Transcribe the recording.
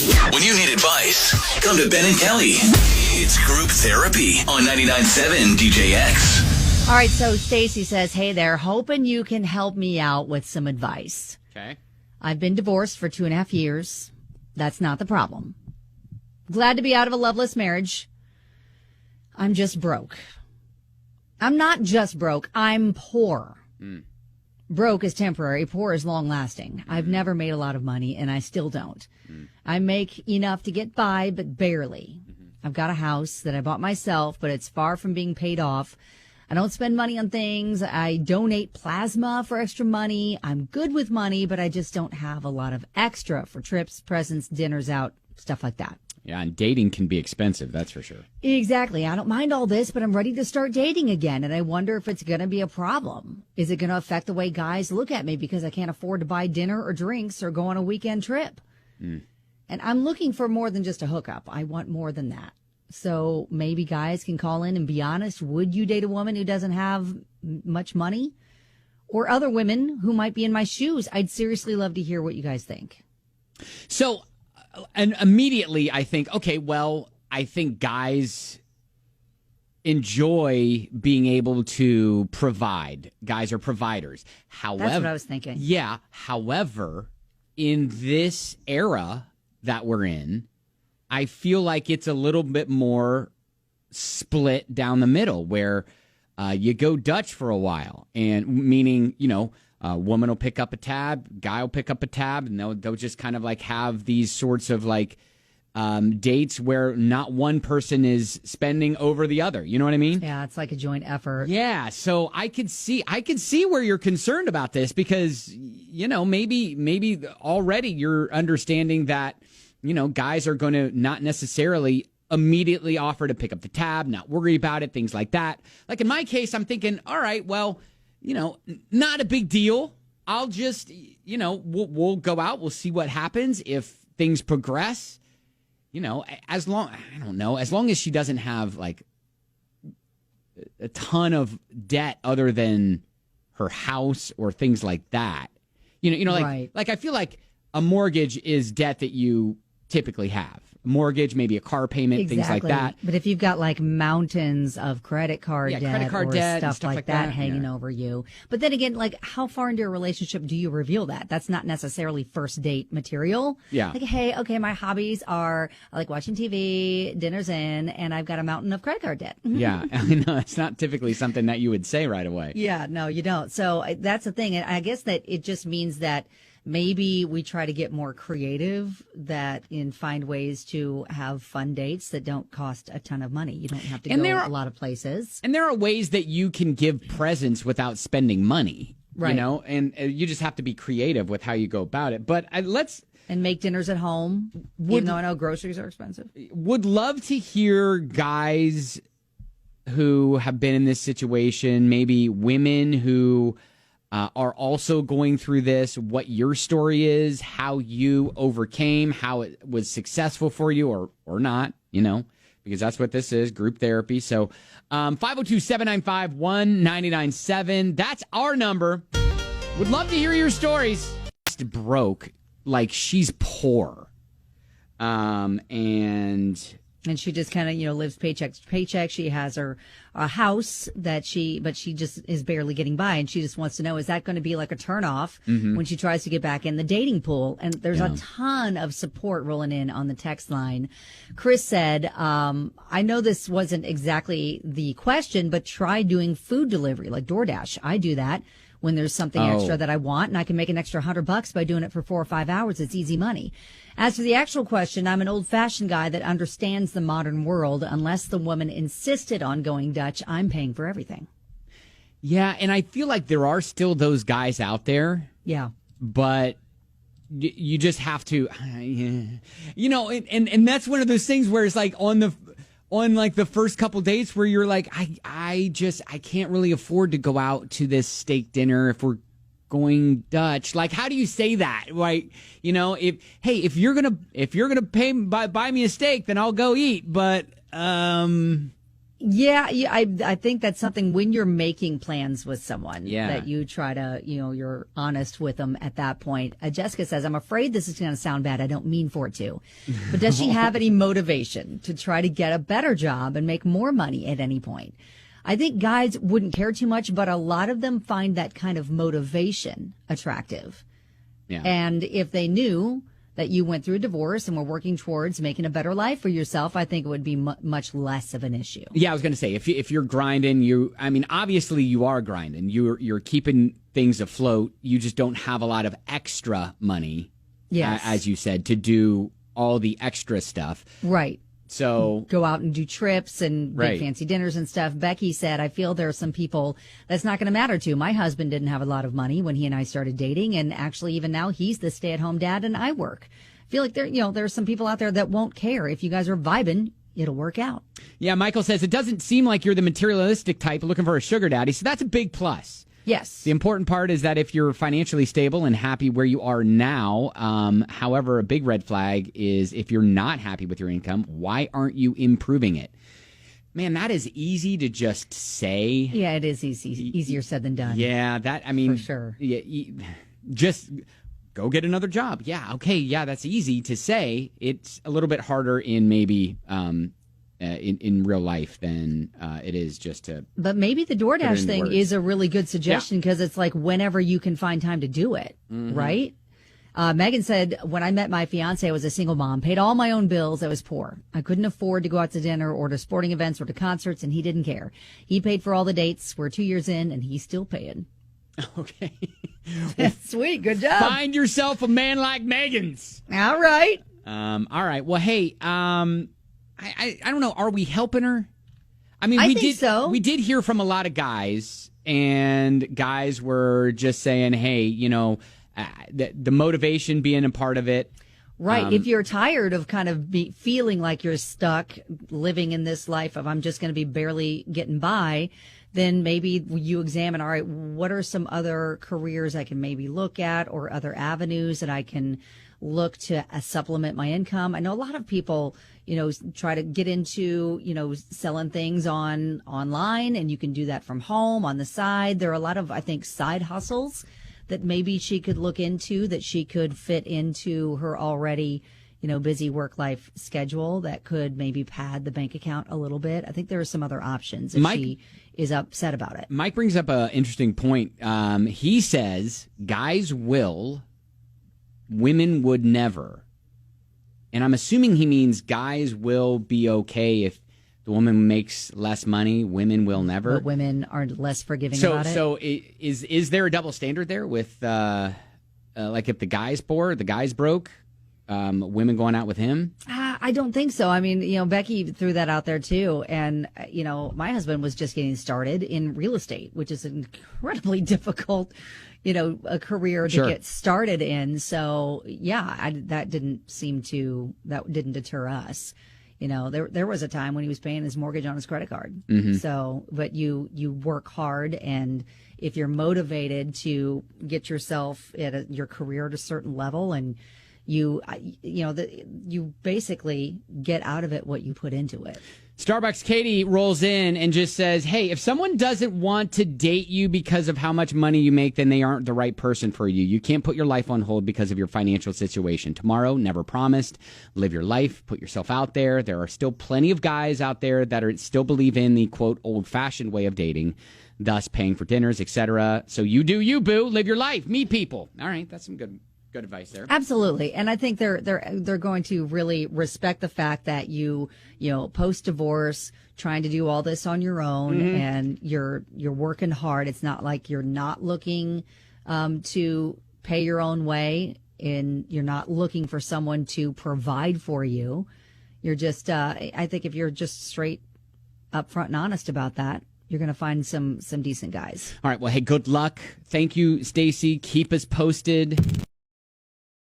When you need advice, come to Ben and Kelly. It's group therapy on 99.7 DJX. All right, so Stacy says, hey there, hoping you can help me out with some advice. Okay. I've been divorced for 2.5 years. That's not the problem. Glad to be out of a loveless marriage. I'm just broke. I'm not just broke. I'm poor. Broke is temporary. Poor is long-lasting. I've never made a lot of money, and I still don't. I make enough to get by, but barely. I've got a house that I bought myself, but it's far from being paid off. I don't spend money on things. I donate plasma for extra money. I'm good with money, but I just don't have a lot of extra for trips, presents, dinners out, stuff like that. Yeah, and dating can be expensive, that's for sure. Exactly. I don't mind all this, but I'm ready to start dating again, and I wonder if it's going to be a problem. Is it going to affect the way guys look at me because I can't afford to buy dinner or drinks or go on a weekend trip? And I'm looking for more than just a hookup. I want more than that. So maybe guys can call in and be honest. Would you date a woman who doesn't have much money? Or other women who might be in my shoes? I'd seriously love to hear what you guys think. So, and immediately I think, okay, well, I think guys enjoy being able to provide. Guys are providers. However, that's what I was thinking. Yeah. However, in this era that we're in, I feel like it's a little bit more split down the middle where you go Dutch for a while, and meaning, a woman will pick up a tab, guy will pick up a tab, and they'll just kind of like have these sorts of like dates where not one person is spending over the other. You know what I mean? Yeah, it's like a joint effort. Yeah, so I could see where you're concerned about this because, maybe already you're understanding that, guys are going to not necessarily immediately offer to pick up the tab, not worry about it, things like that. Like in my case, I'm thinking, all right, well, not a big deal. I'll just, we'll go out. We'll see what happens if things progress. As long as she doesn't have like a ton of debt other than her house or things like that. Right. Like I feel like a mortgage is debt that you typically have. Mortgage, maybe a car payment, Exactly. things like that. But if you've got like mountains of credit card debt or stuff like that hanging over you. But then again, like how far into a relationship do you reveal that? That's not necessarily first date material. Yeah. Like, hey, okay, my hobbies are I like watching TV, dinner's in, and I've got a mountain of credit card debt. Yeah. I know it's not typically something that you would say right away. Yeah, no, you don't. So that's the thing. And I guess that it just means that maybe we try to get more creative and find ways to have fun dates that don't cost a ton of money. You don't have to go a lot of places. And there are ways that you can give presents without spending money, right. And you just have to be creative with how you go about it. But and make dinners at home, even though I know groceries are expensive. Would love to hear guys who have been in this situation, maybe women who are also going through this, what your story is, how you overcame, how it was successful for you or not, because that's what this is, group therapy. So 502-795-1997, that's our number. Would love to hear your stories. Broke, like she's poor. And she just kind of, lives paycheck to paycheck. She has a house but she just is barely getting by. And she just wants to know, is that going to be like a turnoff when she tries to get back in the dating pool? And there's a ton of support rolling in on the text line. Chris said, I know this wasn't exactly the question, but try doing food delivery like DoorDash. I do that when there's something extra that I want, and I can make an extra $100 by doing it for 4 or 5 hours. It's easy money. As for the actual question, I'm an old-fashioned guy that understands the modern world. Unless the woman insisted on going Dutch, I'm paying for everything. Yeah, and I feel like there are still those guys out there. Yeah. But you just have to, and that's one of those things where it's like on the first couple dates where you're like, I can't really afford to go out to this steak dinner if we're going Dutch. Like, how do you say that? Like, if you're gonna buy me a steak, then I'll go eat. But Yeah, I think that's something when you're making plans with someone that you try to, you're honest with them at that point. Jessica says, I'm afraid this is going to sound bad. I don't mean for it to. But does she have any motivation to try to get a better job and make more money at any point? I think guys wouldn't care too much, but a lot of them find that kind of motivation attractive. Yeah. And if they knew that you went through a divorce and were working towards making a better life for yourself, I think it would be much less of an issue. Yeah, I was going to say, if you're grinding, obviously you are grinding. You're keeping things afloat. You just don't have a lot of extra money, as you said, to do all the extra stuff. Right. So go out and do trips and big fancy dinners and stuff. Becky said, I feel there are some people that's not going to matter to. My husband didn't have a lot of money when he and I started dating. And actually, even now, he's the stay-at-home dad and I work. I feel like there's some people out there that won't care. If you guys are vibing, it'll work out. Yeah, Michael says, it doesn't seem like you're the materialistic type looking for a sugar daddy. So that's a big plus. Yes. The important part is that if you're financially stable and happy where you are now, however, a big red flag is if you're not happy with your income, why aren't you improving it? Man, that is easy to just say. Yeah, it is easier said than done. Yeah, for sure. Yeah, just go get another job. Yeah, okay, yeah, that's easy to say. It's a little bit harder in maybe in real life than it is just to. But maybe the DoorDash thing is a really good suggestion because it's like whenever you can find time to do it, right? Megan said, when I met my fiance, I was a single mom, paid all my own bills. I was poor. I couldn't afford to go out to dinner or to sporting events or to concerts, and he didn't care. He paid for all the dates. We're 2 years in, and he's still paying. Okay. Sweet. Good job. Find yourself a man like Megan's. All right. All right. Well, hey, I don't know. Are we helping her? I mean, we think so. We did hear from a lot of guys, and guys were just saying, hey, the motivation being a part of it. Right. If you're tired of kind of feeling like you're stuck living in this life of I'm just going to be barely getting by, then maybe you examine, all right, what are some other careers I can maybe look at or other avenues that I can look to supplement my income. I know a lot of people, try to get into, selling things online, and you can do that from home on the side. There are a lot of, I think, side hustles that maybe she could look into that she could fit into her already, busy work life schedule that could maybe pad the bank account a little bit. I think there are some other options if she is upset about it. Mike brings up an interesting point. He says guys will, women would never. And I'm assuming he means guys will be okay if the woman makes less money. Women will never. But women are less forgiving about it. So is there a double standard there with like if the guy's poor, the guy's broke, women going out with him? I don't think so. I mean, Becky threw that out there too. And, my husband was just getting started in real estate, which is an incredibly difficult, a career to get started in. So, yeah, that didn't deter us. There was a time when he was paying his mortgage on his credit card. Mm-hmm. So, but you work hard, and if you're motivated to get yourself your career at a certain level, and you basically get out of it what you put into it. Starbucks Katie rolls in and just says, hey, if someone doesn't want to date you because of how much money you make, then they aren't the right person for you. You can't put your life on hold because of your financial situation. Tomorrow, never promised. Live your life. Put yourself out there. There are still plenty of guys out there that still believe in the, quote, old-fashioned way of dating, thus paying for dinners, etc. So you do you, boo. Live your life. Meet people. All right, that's some good advice there. Absolutely. And I think they're going to really respect the fact that you post divorce, trying to do all this on your own, and you're working hard. It's not like you're not looking to pay your own way, and you're not looking for someone to provide for you. You're just I think if you're just straight upfront and honest about that, you're going to find some decent guys. All right. Well, hey, good luck. Thank you, Stacy. Keep us posted.